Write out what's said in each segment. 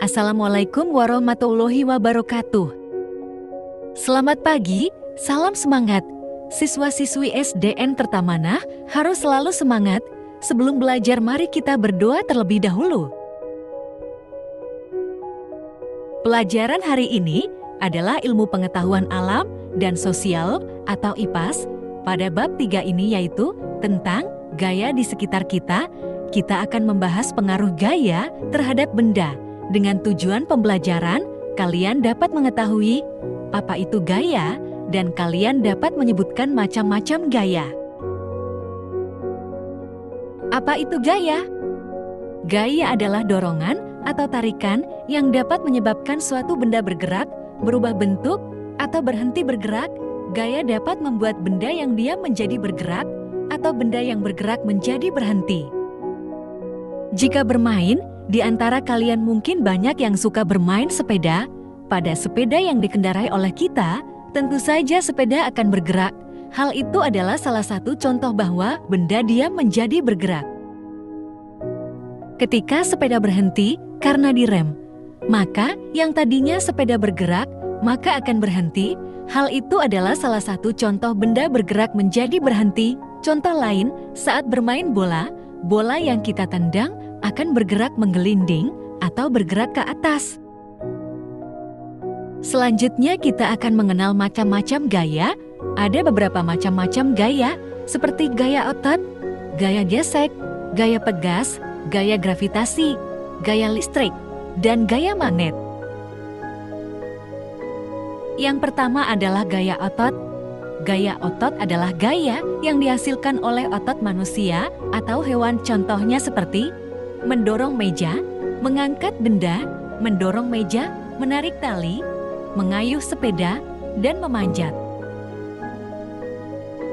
Assalamualaikum warahmatullahi wabarakatuh. Selamat pagi, salam semangat. Siswa-siswi SDN Tirtamanah harus selalu semangat. Sebelum belajar, mari kita berdoa terlebih dahulu. Pelajaran hari ini adalah ilmu pengetahuan alam dan sosial atau IPAS. Pada bab 3 ini yaitu tentang gaya di sekitar kita. Kita akan membahas pengaruh gaya terhadap benda. Dengan tujuan pembelajaran, kalian dapat mengetahui apa itu gaya dan kalian dapat menyebutkan macam-macam gaya. Apa itu gaya? Gaya adalah dorongan atau tarikan yang dapat menyebabkan suatu benda bergerak, berubah bentuk, atau berhenti bergerak. Gaya dapat membuat benda yang diam menjadi bergerak atau benda yang bergerak menjadi berhenti. Jika bermain, di antara kalian mungkin banyak yang suka bermain sepeda. Pada sepeda yang dikendarai oleh kita, tentu saja sepeda akan bergerak. Hal itu adalah salah satu contoh bahwa benda diam menjadi bergerak. Ketika sepeda berhenti karena direm, maka yang tadinya sepeda bergerak, maka akan berhenti. Hal itu adalah salah satu contoh benda bergerak menjadi berhenti. Contoh lain, saat bermain bola, bola yang kita tendang akan bergerak menggelinding atau bergerak ke atas. Selanjutnya kita akan mengenal macam-macam gaya. Ada beberapa macam-macam gaya, seperti gaya otot, gaya gesek, gaya pegas, gaya gravitasi, gaya listrik, dan gaya magnet. Yang pertama adalah gaya otot. Gaya otot adalah gaya yang dihasilkan oleh otot manusia atau hewan, contohnya seperti mendorong meja, mengangkat benda, mendorong meja, menarik tali, mengayuh sepeda, dan memanjat.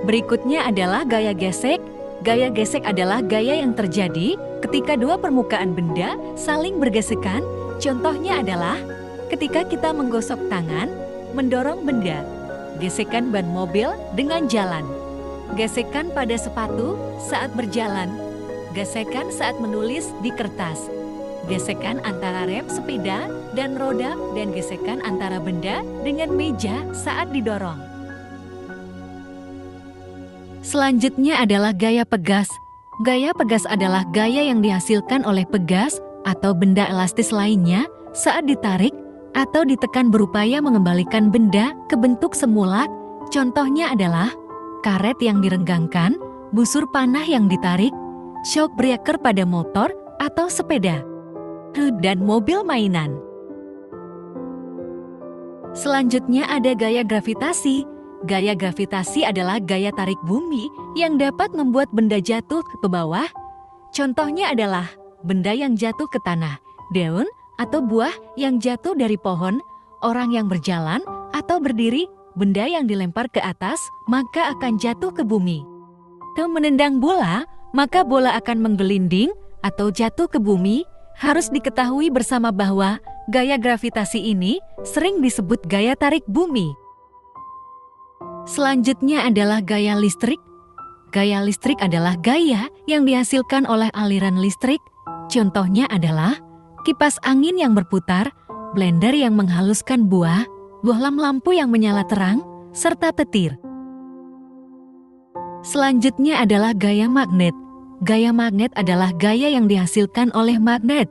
Berikutnya adalah gaya gesek. Gaya gesek adalah gaya yang terjadi ketika dua permukaan benda saling bergesekan. Contohnya adalah ketika kita menggosok tangan, mendorong benda, gesekan ban mobil dengan jalan, gesekan pada sepatu saat berjalan, gesekan saat menulis di kertas, gesekan antara rem sepeda dan roda, dan gesekan antara benda dengan meja saat didorong. Selanjutnya adalah gaya pegas. Gaya pegas adalah gaya yang dihasilkan oleh pegas atau benda elastis lainnya saat ditarik atau ditekan berupaya mengembalikan benda ke bentuk semula. Contohnya adalah karet yang direnggangkan, busur panah yang ditarik, shock breaker pada motor atau sepeda, dan mobil mainan. Selanjutnya ada gaya gravitasi. Gaya gravitasi adalah gaya tarik bumi yang dapat membuat benda jatuh ke bawah. Contohnya adalah benda yang jatuh ke tanah, daun atau buah yang jatuh dari pohon, orang yang berjalan atau berdiri, benda yang dilempar ke atas maka akan jatuh ke bumi. Atau menendang bola, maka bola akan menggelinding atau jatuh ke bumi. Harus diketahui bersama bahwa gaya gravitasi ini sering disebut gaya tarik bumi. Selanjutnya adalah gaya listrik. Gaya listrik adalah gaya yang dihasilkan oleh aliran listrik. Contohnya adalah kipas angin yang berputar, blender yang menghaluskan buah, bohlam lampu yang menyala terang, serta petir. Selanjutnya adalah gaya magnet. Gaya magnet adalah gaya yang dihasilkan oleh magnet.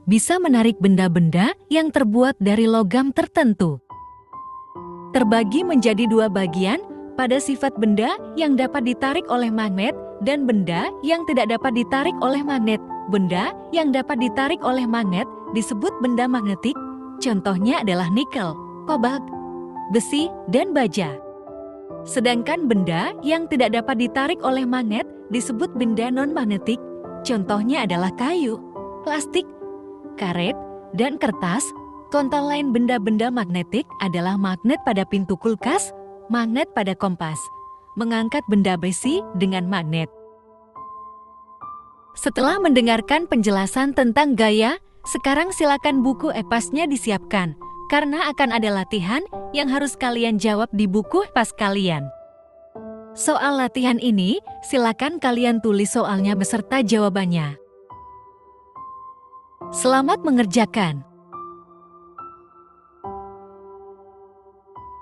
Bisa menarik benda-benda yang terbuat dari logam tertentu. Terbagi menjadi dua bagian, pada sifat benda yang dapat ditarik oleh magnet dan benda yang tidak dapat ditarik oleh magnet. Benda yang dapat ditarik oleh magnet disebut benda magnetik. Contohnya adalah nikel, kobalt, besi, dan baja. Sedangkan benda yang tidak dapat ditarik oleh magnet disebut benda non-magnetik. Contohnya adalah kayu, plastik, karet, dan kertas. Contoh lain benda-benda magnetik adalah magnet pada pintu kulkas, magnet pada kompas, mengangkat benda besi dengan magnet. Setelah mendengarkan penjelasan tentang gaya, sekarang silakan buku IPAS-nya disiapkan. Karena akan ada latihan yang harus kalian jawab di buku IPAS kalian. Soal latihan ini, silakan kalian tulis soalnya beserta jawabannya. Selamat mengerjakan.